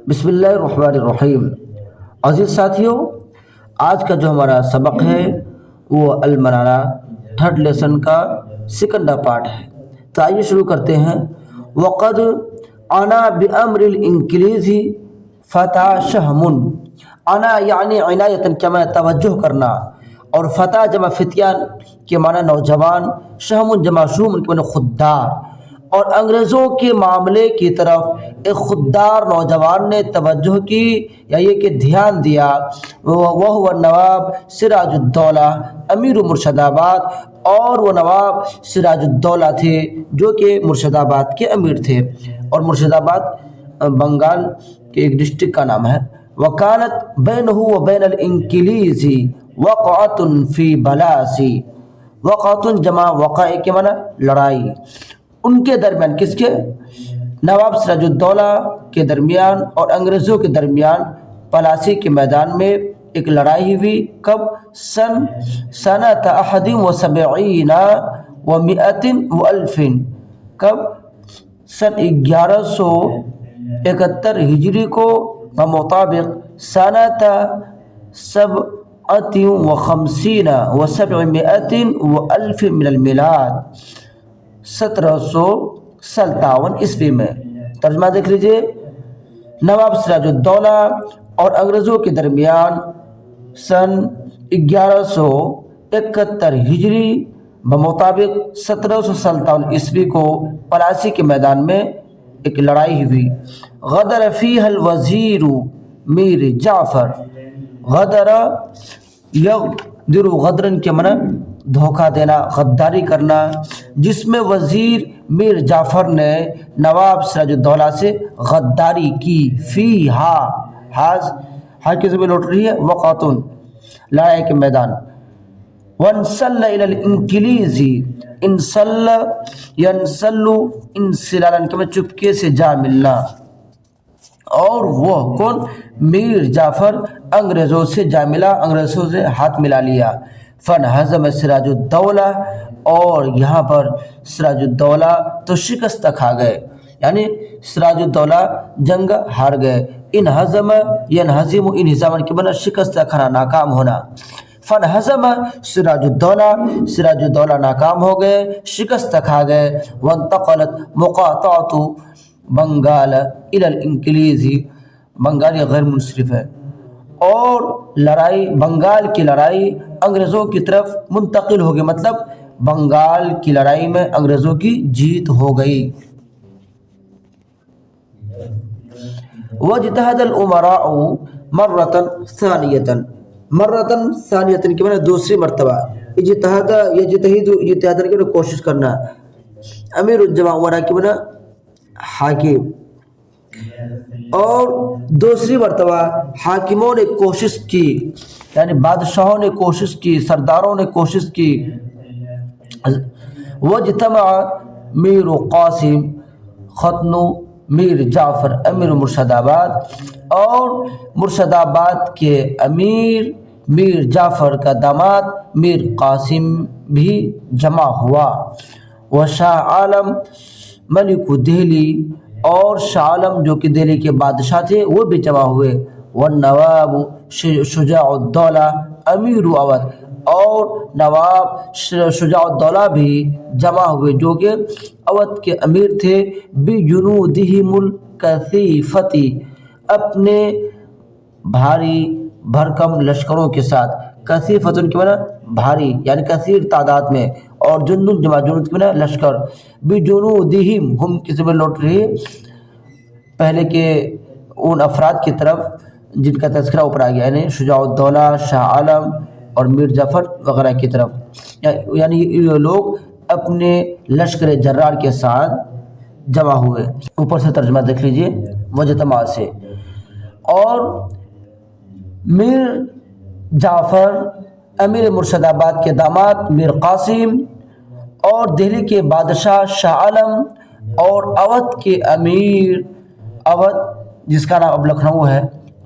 بسم اللہ الرحمن الرحیم۔ عزیز ساتھیوں، آج کا جو ہمارا سبق ہے وہ المنارہ تھرڈ لیسن کا سیکنڈا پارٹ ہے۔ تو آئیے شروع کرتے ہیں۔ وقد انا بامر الانکلیزی فتح شہم۔ انا یعنی عنایتاً کے معنی توجہ کرنا، اور فتح جمع فتیان کے معنی نوجوان، شہم جمع شوم کے معنی خوددار، اور انگریزوں کے معاملے کی طرف ایک خوددار نوجوان نے توجہ کی یا یہ کہ دھیان دیا۔ وہ نواب سراج الدولہ امیر مرشد آباد، اور وہ نواب سراج الدولہ تھے جو کہ مرشد آباد کے امیر تھے، اور مرشد آباد بنگال کے ایک ڈسٹرکٹ کا نام ہے۔ وکانت بینہ و بین الانکلیزی وقعۃ فی بلاسی۔ وقعۃ جمع وقع کے معنی لڑائی، ان کے درمیان، کس کے؟ نواب سراج الدولہ کے درمیان اور انگریزوں کے درمیان پلاسی کے میدان میں ایک لڑائی ہوئی۔ کب؟ سنۃ 71 و 100 و 1000۔ کب؟ سن 1171 ہجری کو بمطابق سنۃ 57 و 700 و 1000 من المیلاد، 1757 عیسوی میں۔ ترجمہ دیکھ لیجئے۔ نواب سراج الدولہ اور انگریزوں کے درمیان سن 1171 ہجری بمطابق 1757 عیسوی کو پلاسی کے میدان میں ایک لڑائی ہوئی۔ غدر فیہا الوزیر میر جعفر۔ غدر یغدر غدرن کے معنی دھوکہ دینا، غداری کرنا، جس میں وزیر میر جعفر نے نواب سراج الدولہ سے غداری کی۔ فیہا ہا کی زمین لوٹ رہی ہے، وقعتن لڑائی کے میدان۔ وانسل الی الانکلیزی، انسل ینسل انسلالا کے میں چپکے سے جا ملنا، اور وہ کون؟ میر جعفر انگریزوں سے جا ملا، انگریزوں سے ہاتھ ملا لیا۔ فانہزم سراج الدولہ، اور یہاں پر سراج الدولہ تو شکست کھا گئے، یعنی سراج الدولہ جنگ ہار گئے۔ انہزم ینہزم انہزام کے معنی شکست کھانا، ناکام ہونا۔ فانہزم سراج الدولہ ناکام ہو گئے، شکست کھا گئے۔ وانتقلت مقاطعۃ بنگال الی الانکلیزی، بنگال یہ غیر منصرف ہے، اور لڑائی، بنگال کی لڑائی انگریزوں کی طرف منتقل ہو گئی، مطلب بنگال کی لڑائی میں انگریزوں کی جیت ہو گئی۔ واجتہد الامراء مرۃ ثانیۃ، مرۃ ثانیۃ کے معنی دوسری مرتبہ۔ اجتہاد یجتہد، اجتہاد کے معنی کوشش کرنا۔ امیر الجمع امراء کے معنی حاکم، اور دوسری مرتبہ حاکموں نے کوشش کی، یعنی بادشاہوں نے کوشش کی، سرداروں نے کوشش کی۔ واجتمع میر قاسم ختن میر جعفر امیر مرشد آباد، اور مرشد آباد کے امیر میر جعفر کا داماد میر قاسم بھی جمع ہوا۔ وشاہ عالم ملک دہلی، اور شاہ عالم جو کہ دہلی کے بادشاہ تھے وہ بھی جمع ہوئے۔ والنواب شجاع الدولہ امیر اودھ، اور نواب شجاع الدولہ بھی جمع ہوئے جو کہ اودھ کے امیر تھے۔ بجنودہم الکثیفۃ، اپنے بھاری بھرکم لشکروں کے ساتھ۔ کثیفۃ کے معنی بھاری، یعنی کثیر تعداد میں، اور جنود جمع جنود کے معنی لشکر۔ بجنودہم، ہم کسی میں لوٹ رہی ہے پہلے کے ان افراد کی طرف جن کا تذکرہ اوپر آ گیا، یعنی شجاع الدولہ، شاہ عالم اور میر جعفر وغیرہ کی طرف، یعنی یہ لوگ اپنے لشکر جرار کے ساتھ جمع ہوئے۔ اوپر سے ترجمہ دیکھ لیجئے وجتمع سے۔ اور میر جعفر امیر مرشد آباد کے داماد میر قاسم، اور دہلی کے بادشاہ شاہ عالم، اور اودھ کے امیر، اودھ جس کا نام اب لکھنؤ ہے،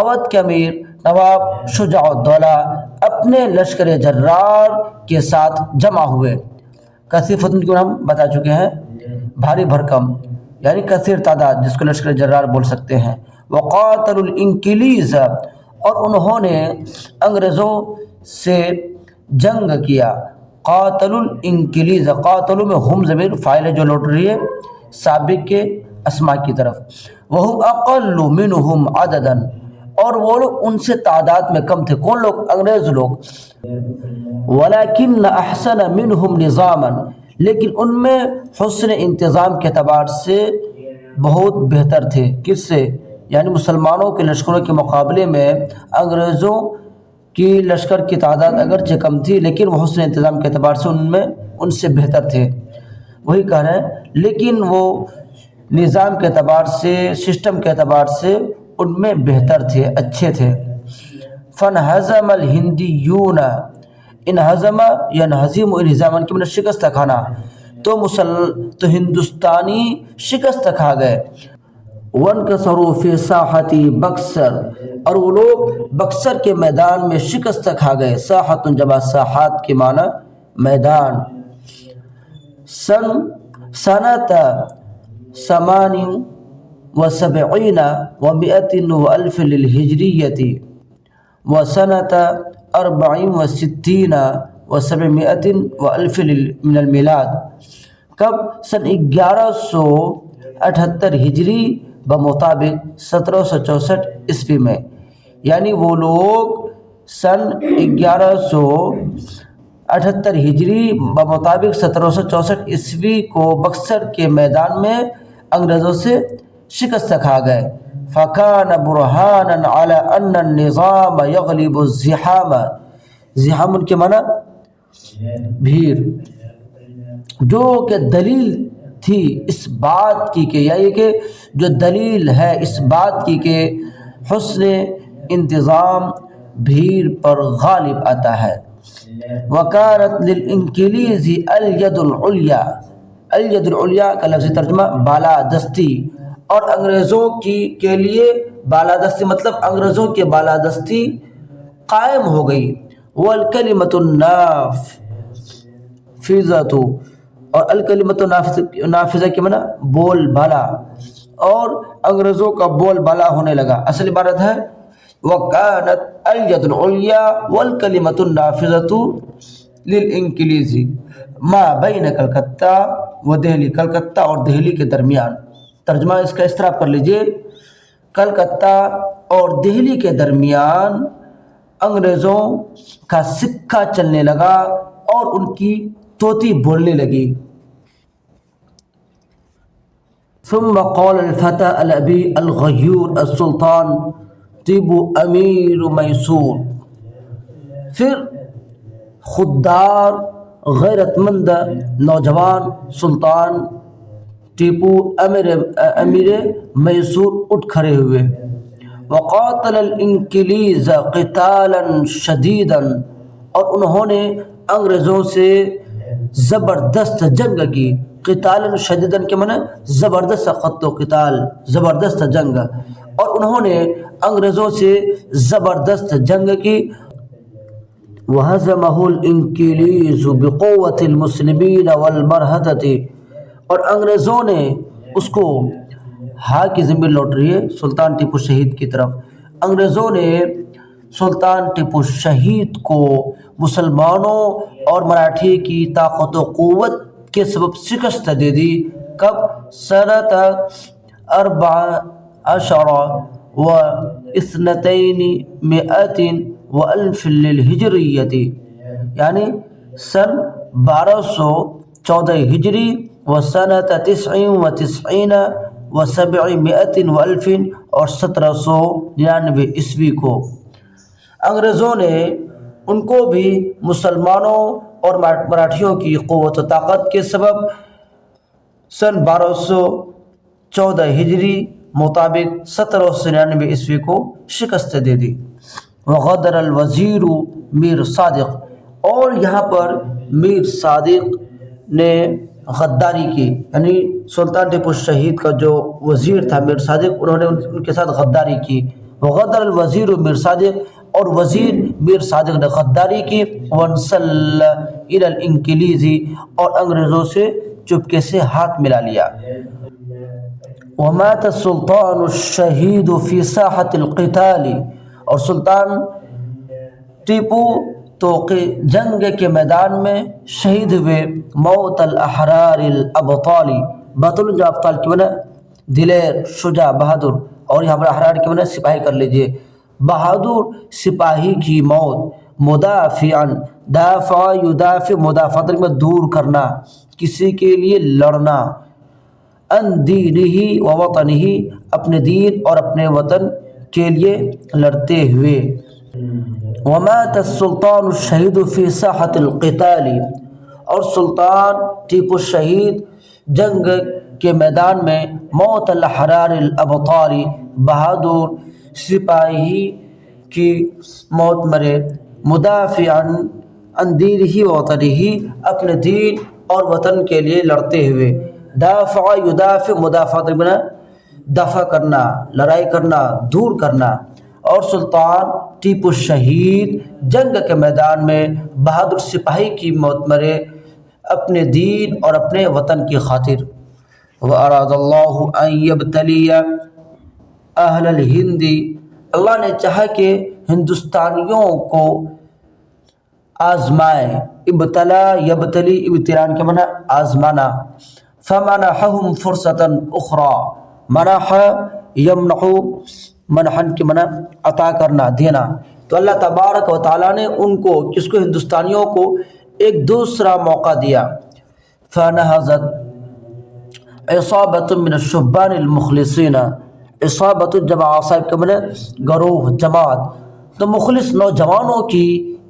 اودھ کے امیر نواب شجاع الدولہ اپنے لشکر جرار کے ساتھ جمع ہوئے۔ کثیفتن کو ہم بتا چکے ہیں، بھاری بھرکم، یعنی کثیر تعداد، جس کو لشکر جرار بول سکتے ہیں. وقاتل الانکلیز، اور انہوں نے انگریزوں سے جنگ کیا. قاتل الانکلیز، قاتل میں ہم ضمیر فاعل ہے جو لوٹ رہی ہے سابق کے اسماء کی طرف. وہم اقل منہم عددا، اور وہ لوگ ان سے تعداد میں کم تھے. کون لوگ؟ انگریز لوگ. ولیکن احسن منہم نظاما، لیکن ان میں حسن انتظام کے اعتبار سے بہت بہتر تھے. کس سے؟ یعنی مسلمانوں کے لشکروں کے مقابلے میں انگریزوں کی لشکر کی تعداد اگرچہ کم تھی لیکن وہ حسن انتظام کے اعتبار سے ان سے بہتر تھے. وہی کہہ رہے ہیں لیکن وہ نظام کے اعتبار سے، سسٹم کے اعتبار سے ان میں بہتر تھے، اچھے تھے. فانہزم الہندیون، انہزم ینہزم انہزاما کے معنی شکست کھانا، تو ہندوستانی شکست کھا گئے. وانکسروا فی ساحت بکسر، اور وہ لوگ بکسر کے میدان میں شکست کھا گئے. ساحت جمع ساحات کے معنی میدان. سنۃ 78 و100 والف للہجریۃ وسنۃ 64 و700 والف من المیلاد. کب؟ سن 1178 ہجری بمطابق 1764 عیسوی میں. یعنی وہ لوگ سن 1178 ہجری بمطابق 1764 عیسوی کو بکسر کے میدان میں انگریزوں سے شکست کھا گئے. فَكَانَ بُرْهَانًا عَلَى أَنَّ النِّظَامَ يَغْلِبُ الزِّحَامَ، زحام کے معنی بھیڑ، جو کہ دلیل تھی اس بات کی کہ، یا یہ کہ جو دلیل ہے اس بات کی کہ حسن انتظام بھیڑ پر غالب آتا ہے. وَكَانَتْ لِلْإِنْكِلِيزِ الْيَدُ الْعُلْيَا، الید العلیٰ کا لفظی ترجمہ بالادستی، اور انگریزوں کے لیے بالادستی مطلب انگریزوں کے بالادستی قائم ہو گئی. والکلمۃ النافذۃ، اور الکلمۃ نافذہ کے معنی بول بالا، اور انگریزوں کا بول بالا ہونے لگا. اصل عبارت ہے وَكَانَتْ الْيَدُ الْعُلْيَا وَالْكَلِمَةُ النَّافِذَةُ لِلْإِنْكِلِيزِ ما بین کلکتہ و دہلی، کلکتہ اور دہلی کے درمیان. ترجمہ اس کا اس طرح پڑھ لیجئے، کلکتہ اور دہلی کے درمیان انگریزوں کا سکہ چلنے لگا اور ان کی طوطی بولنے لگی. ثم قال الفتى الأبي الغیور السلطان طیبو امیر میسور، پھر خوددار غیرت مند نوجوان سلطان ٹیپو امیر میسور اٹھ کھڑے ہوئے. وقاتل الانکلیز قتالا شدیدا، اور انہوں نے انگریزوں سے زبردست جنگ کی. قتالا شدیدا کے معنی زبردست قتل و قتال، زبردست جنگ، اور انہوں نے انگریزوں سے زبردست جنگ کی. وَهَزَمَهُ الْإِنْكِلِيزُ بِقُوَّةِ الْمُسْلِمِينَ وَالْمَرْهَدَةِ، اور انگریزوں نے اس کو، ہا کی ضمیر لوٹ رہی ہے سلطان ٹیپو شہید کی طرف، انگریزوں نے سلطان ٹیپو شہید کو مسلمانوں اور مراٹھی کی طاقت و قوت کے سبب شکست دے دی. کب؟ سنۃ 14 و200 والف للہجریۃ، یعنی سن 1214 ہجری و سنۃ 99 و700 والف اور 1799 عیسوی کو. انگریزوں نے ان کو بھی مسلمانوں اور مراٹھیوں کی قوت و طاقت کے سبب سن 1214 ہجری مطابق 1799 عیسوی کو شکست دے دی. وغدر الوزیر میر صادق، اور یہاں پر میر صادق نے غداری کی، یعنی سلطان ٹیپو شہید کا جو وزیر تھا میر صادق، انہوں نے ان کے ساتھ غداری کی. وغدر الوزیر میر صادق، اور وزیر میر صادق نے غداری کی. وانسل الی الانکلیزی، اور انگریزوں سے چپکے سے ہاتھ ملا لیا. ومات السلطان الشہید فی ساحت القتال، اور سلطان ٹیپو تو جنگ کے میدان میں شہید ہوئے، موت الاحرار الابطال، بطل جو ابطال کی معنی دلیر، شجاع، بہادر، اور یہاں پر احرار کی معنی سپاہی کر لیجئے، بہادر سپاہی کی موت، مدافعا، دافع یدافع، مدافعت میں دور کرنا، کسی کے لیے لڑنا، ان دینہ و وطنہ، اپنے دین اور اپنے وطن کے لیے لڑتے ہوئے، ومات السلطان الشہید فی ساحت القتال، اور سلطان ٹیپو شہید جنگ کے میدان میں، موت الاحرار الابطال، بہادر سپاہی کی موت مرے، مدافعا عن دینہ و وطنہ، اپنے دین اور وطن کے لیے لڑتے ہوئے، دافع یدافع، مدافعت بنا دفع کرنا، لڑائی کرنا، دور کرنا، اور سلطان ٹیپو شہید جنگ کے میدان میں بہادر سپاہی کی موت مرے، اپنے دین اور اپنے وطن کی خاطر۔ وَأَرَادَ اللَّهُ أَن يَبْتَلِيَ أَهْلَ الْهِنْدِ، اللہ نے چاہا کہ ہندوستانیوں کو آزمائے، ابتلا یبتلی، ابتلان کے معنی آزمانا، فَمَنَحَهُمْ فُرْصَةً أُخْرَى، منح یمنح، منحن کے معنی عطا کرنا، دینا، تو اللہ تبارک و تعالیٰ نے ان کو، کس کو، ہندوستانیوں کو ایک دوسرا موقع دیا، فَنَهَزَتْ عصابۃ من الشبان المخلصین، عصابۃ جمع عصاب کے معنی گروہ، جماعت، تو مخلص نوجوانوں کی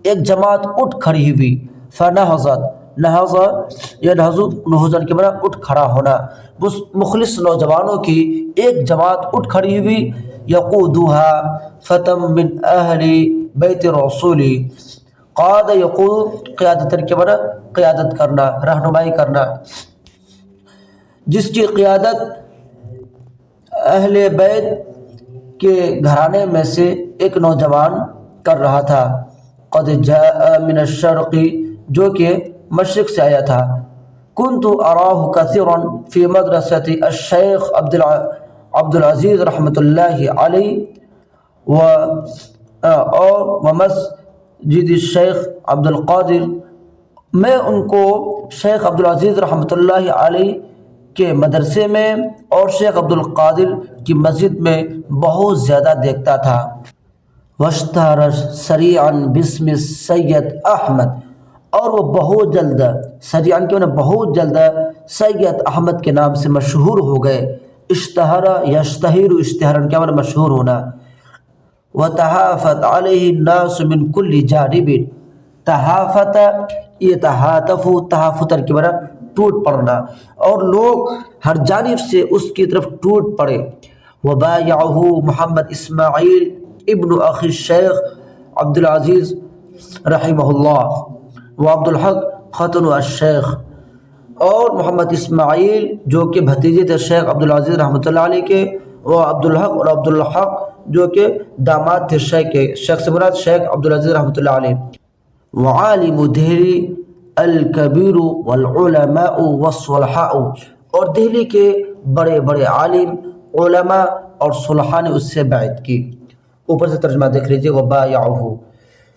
ایک جماعت اٹھ کھڑی ہوئی، فنہضت، نہض ینہض نہضن کے معنی اٹھ کھڑا ہونا، بس مخلص نوجوانوں کی ایک جماعت اٹھ کھڑی ہوئی، یقودها فتم من اہل بیت الرسول، قاد یقود قیادت کے معنی قیادت کرنا، رہنمائی کرنا، جس کی قیادت اہل بیت کے گھرانے میں سے ایک نوجوان کر رہا تھا، قد جاء من الشرق، جو کہ مشرق سے آیا تھا، کنت اراہ کثیرا فی مدرسۃ الشیخ عبد العزیز رحمۃ اللہ علیہ اور ومسجد الشیخ عبد القادر، میں ان کو شیخ عبد العزیز رحمۃ اللہ علیہ کے مدرسے میں اور شیخ عبد القادر کی مسجد میں بہت زیادہ دیکھتا تھا، واشتہر سریعا باسم سید احمد، اور وہ بہت جلد، سریعا کے معنی بہت جلد، سید احمد کے نام سے مشہور ہو گئے، اشتہر یشتہر، اشتہارا کیا معنی مشہور ہونا، وتحافت علیہ الناس من کل جانب، تحافت یتحاتف، تحافت کے معنی ٹوٹ پڑنا، اور لوگ ہر جانب سے اس کی طرف ٹوٹ پڑے، وبایعہ محمد اسماعیل ابن اخی الشیخ عبد العزیز رحمہ اللہ، وعبد الحق ختن الشیخ، اور محمد اسماعیل جو کہ بھتیجے تھے شیخ عبد العزیز رحمۃ اللہ علیہ کے، وہ عبد الحق، اور عبد الحق جو کہ داماد تھے شیخ کے، شیخ سے مراد شیخ عبد العزیز رحمۃ اللہ علیہ، وعالم دہلی الکبیر والعلماء والصلحاء، اور دہلی کے بڑے بڑے عالم، علماء اور صلحاء نے اس سے بیعت کی۔ اوپر سے ترجمہ دیکھ لیجئے،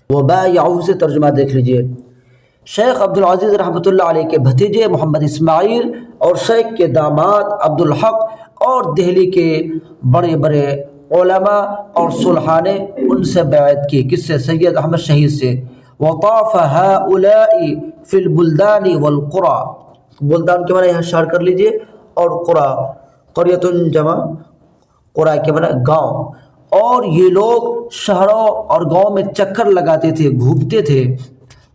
وبایعہ سے ترجمہ دیکھ لیجئے، شیخ عبد العزیز رحمۃ اللہ علیہ کے بھتیجے محمد اسماعیل اور شیخ کے داماد عبد الحق اور دہلی کے بڑے بڑے علماء اور صلحاء نے ان سے بیعت کی، کس سے؟ سید احمد شہید سے۔ وطاف هؤلاء فی البلدان والقرى، بلدان کے معنی یہاں شار کر لیجئے، اور قرى، قریۃ جمع قرى کے معنی گاؤں، اور یہ لوگ شہروں اور گاؤں میں چکر لگاتے تھے، گھومتے تھے،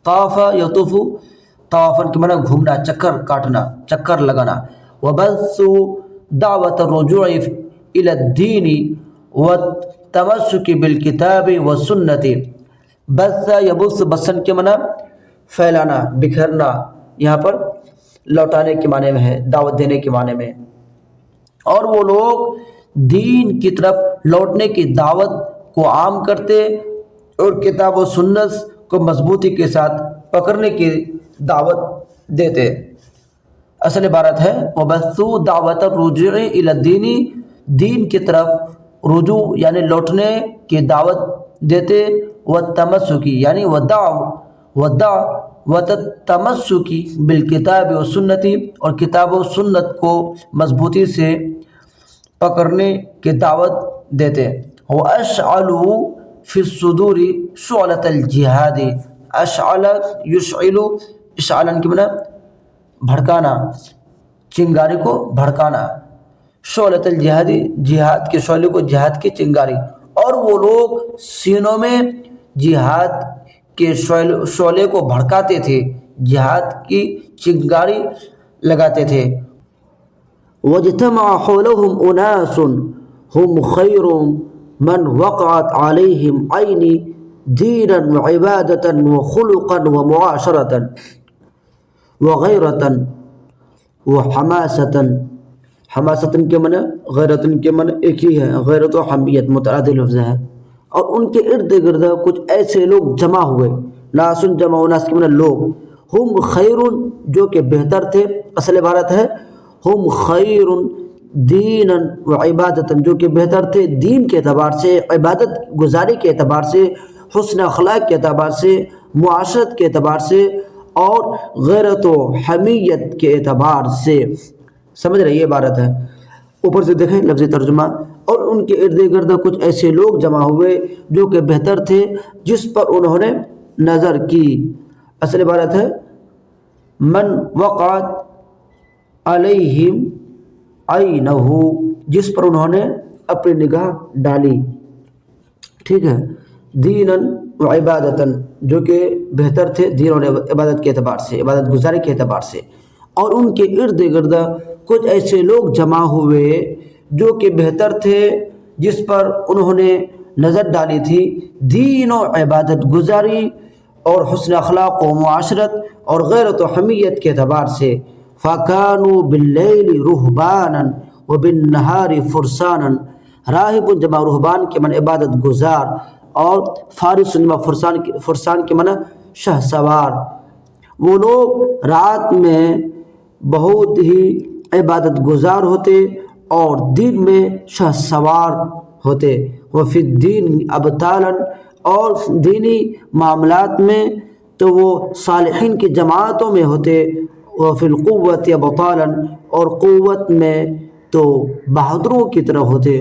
طاف یطوف، طوافن کے معنی گھومنا، چکر کاٹنا، چکر لگانا، وبثوا دعوت الرجوع الى الدین والتمسک بالکتاب والسنت، بث یبث، بثن کے معنی پھیلانا، بکھیرنا، یہاں پر لوٹانے کے معنی میں ہے، دعوت دینے کے معنی میں، اور وہ لوگ دین کی طرف لوٹنے کی دعوت کو عام کرتے اور کتاب و سنت کو مضبوطی کے ساتھ پکڑنے کی دعوت دیتے۔ اصل عبارت ہے وبثوا دعوت الرجوع الی الدین، دین کی طرف رجوع یعنی لوٹنے کی دعوت دیتے، والتمسکی یعنی والتمسکی بالکتاب و سنتی، اور کتاب و سنت کو مضبوطی سے پکڑنے کی دعوت دیتے۔ واشعلوا فی الصدور شعلۃ الجہاد، اشعل یشعل، اشعلن کی معنی بھڑکانا، چنگاری کو بھڑکانا، شعلۃ الجہادی جہاد کے شعلے کو، جہاد کی چنگاری، اور وہ لوگ سینوں میں جہاد کے شعلے کو بھڑکاتے تھے، جہاد کی چنگاری لگاتے تھے۔ وَاجْتَمَعَ حَوْلَهُمْ أُنَاسٌ هُمْ خَيْرٌ مَنْ وَقَعَتْ عَلَيْهِمْ عَيْنِ دِينًا وَعِبَادَةً وَخُلُقًا وَمُعَاشَرَةً وَغَيْرَةً وَحَمَاسَةً، حماسةً کے معنی غیرتن کے معنی ایک ہی ہے، غیرت و حمیت متعدد لفظ ہے۔ اور ان کے ارد گرد کچھ ایسے لوگ جمع ہوئے، ناسن جمع، ناس کے معنی لوگ، ہم خیرن جو کہ بہتر تھے، اصل عبارت ہے ہم خیر دینا و عبادتا، جو کہ بہتر تھے دین کے اعتبار سے، عبادت گزاری کے اعتبار سے، حسن اخلاق کے اعتبار سے، معاشرت کے اعتبار سے، اور غیرت و حمیت کے اعتبار سے۔ سمجھ رہے یہ عبارت ہے، اوپر سے دیکھیں لفظی ترجمہ، اور ان کے ارد گرد کچھ ایسے لوگ جمع ہوئے جو کہ بہتر تھے جس پر انہوں نے نظر کی۔ اصل عبارت ہے من وقعت علیہم عینہ، جس پر انہوں نے اپنی نگاہ ڈالی، ٹھیک ہے، دیناً و عبادتاً، جو کہ بہتر تھے دین اور عبادت کے اعتبار سے، عبادت گزاری کے اعتبار سے۔ اور ان کے ارد گرد کچھ ایسے لوگ جمع ہوئے جو کہ بہتر تھے جس پر انہوں نے نظر ڈالی تھی، دین و عبادت گزاری اور حسن اخلاق و معاشرت اور غیرت و حمیت کے اعتبار سے۔ فَكَانُوا بِاللَّيْلِ رُهْبَانًا وَبِالنَّهَارِ فُرْسَانًا، راہب جمع رہبان کے معنی عبادت گزار، اور فارس جمع فرسان کے معنی شہ سوار۔ وہ لوگ رات میں بہت ہی عبادت گزار ہوتے اور دن میں شہ سوار ہوتے۔ وفی الدین ابطالاً، اور دینی معاملات میں تو وہ صالحین کی جماعتوں میں ہوتے۔ وفی القوت ابطالاً، اور قوت میں تو بہادروں کی طرح ہوتے۔